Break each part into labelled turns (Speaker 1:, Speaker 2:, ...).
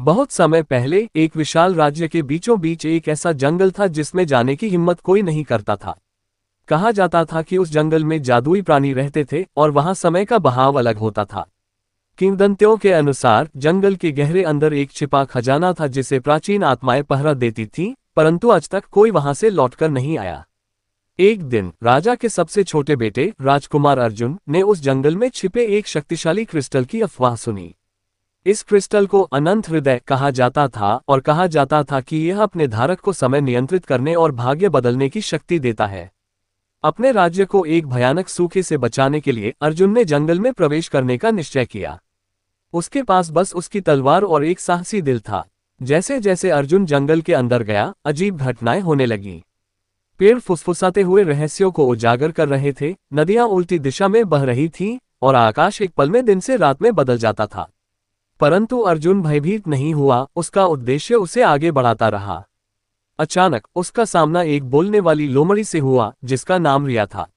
Speaker 1: बहुत समय पहले एक विशाल राज्य के बीचों बीच एक ऐसा जंगल था जिसमें जाने की हिम्मत कोई नहीं करता था। कहा जाता था कि उस जंगल में जादुई प्राणी रहते थे और वहां समय का बहाव अलग होता था। किंवदंतियों के अनुसार जंगल के गहरे अंदर एक छिपा खजाना था जिसे प्राचीन आत्माएं पहरा देती थीं, परंतु आज तक कोई वहां से लौटकर नहीं आया। एक दिन राजा के सबसे छोटे बेटे राजकुमार अर्जुन ने उस जंगल में छिपे एक शक्तिशाली क्रिस्टल की अफवाह सुनी। इस क्रिस्टल को अनंत हृदय कहा जाता था और कहा जाता था कि यह अपने धारक को समय नियंत्रित करने और भाग्य बदलने की शक्ति देता है। अपने राज्य को एक भयानक सूखे से बचाने के लिए अर्जुन ने जंगल में प्रवेश करने का निश्चय किया। उसके पास बस उसकी तलवार और एक साहसी दिल था। जैसे जैसे अर्जुन जंगल के अंदर गया, अजीब घटनाएं होने लगीं। पेड़ फुसफुसाते हुए रहस्यों को उजागर कर रहे थे, नदियां उल्टी दिशा में बह रही थीं और आकाश एक पल में दिन से रात में बदल जाता था। परंतु अर्जुन भयभीत नहीं हुआ, उसका उद्देश्य उसे आगे बढ़ाता रहा। अचानक उसका सामना एक बोलने वाली लोमड़ी से हुआ जिसका नाम रिया था।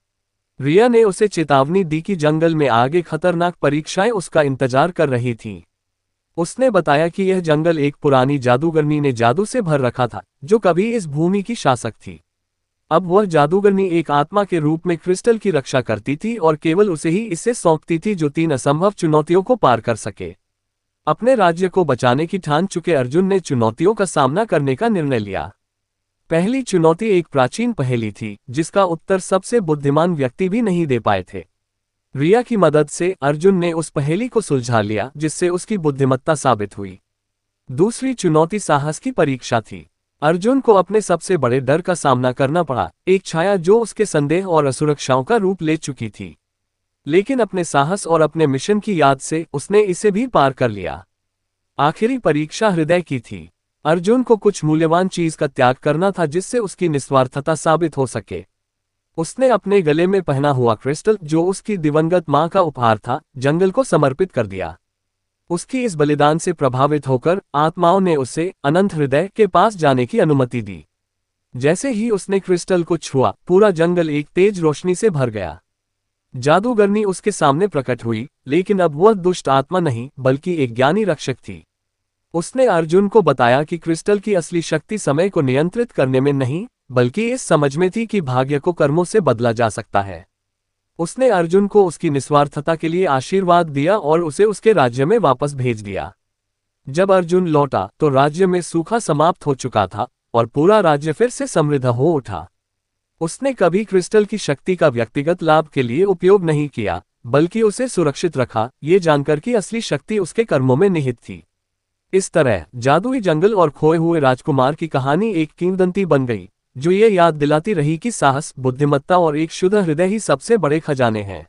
Speaker 1: रिया ने उसे चेतावनी दी कि जंगल में आगे खतरनाक परीक्षाएं उसका इंतजार कर रही थीं। उसने बताया कि यह जंगल एक पुरानी जादूगरनी ने जादू से भर रखा था, जो कभी इस भूमि की शासक थी। अब वह जादूगरनी एक आत्मा के रूप में क्रिस्टल की रक्षा करती थी और केवल उसे ही इसे सौंपती थी जो 3 असंभव चुनौतियों को पार कर सके। अपने राज्य को बचाने की ठान चुके अर्जुन ने चुनौतियों का सामना करने का निर्णय लिया। पहली चुनौती एक प्राचीन पहेली थी जिसका उत्तर सबसे बुद्धिमान व्यक्ति भी नहीं दे पाए थे। रिया की मदद से अर्जुन ने उस पहेली को सुलझा लिया जिससे उसकी बुद्धिमत्ता साबित हुई। दूसरी चुनौती साहस की परीक्षा थी। अर्जुन को अपने सबसे बड़े डर का सामना करना पड़ा, एक छाया जो उसके संदेह और असुरक्षाओं का रूप ले चुकी थी। लेकिन अपने साहस और अपने मिशन की याद से उसने इसे भी पार कर लिया। आखिरी परीक्षा हृदय की थी। अर्जुन को कुछ मूल्यवान चीज का त्याग करना था जिससे उसकी निस्वार्थता साबित हो सके। उसने अपने गले में पहना हुआ क्रिस्टल, जो उसकी दिवंगत मां का उपहार था, जंगल को समर्पित कर दिया। उसकी इस बलिदान से प्रभावित होकर आत्माओं ने उसे अनंत हृदय के पास जाने की अनुमति दी। जैसे ही उसने क्रिस्टल को छुआ, पूरा जंगल एक तेज रोशनी से भर गया। जादूगरनी उसके सामने प्रकट हुई, लेकिन अब वह दुष्ट आत्मा नहीं बल्कि एक ज्ञानी रक्षक थी। उसने अर्जुन को बताया कि क्रिस्टल की असली शक्ति समय को नियंत्रित करने में नहीं बल्कि इस समझ में थी कि भाग्य को कर्मों से बदला जा सकता है। उसने अर्जुन को उसकी निस्वार्थता के लिए आशीर्वाद दिया और उसे उसके राज्य में वापस भेज दिया। जब अर्जुन लौटा तो राज्य में सूखा समाप्त हो चुका था और पूरा राज्य फिर से समृद्ध हो उठा। उसने कभी क्रिस्टल की शक्ति का व्यक्तिगत लाभ के लिए उपयोग नहीं किया, बल्कि उसे सुरक्षित रखा, ये जानकर कि असली शक्ति उसके कर्मों में निहित थी। इस तरह जादुई जंगल और खोए हुए राजकुमार की कहानी एक किंवदंती बन गई, जो ये याद दिलाती रही कि साहस, बुद्धिमत्ता और एक शुद्ध हृदय ही सबसे बड़े खजाने हैं।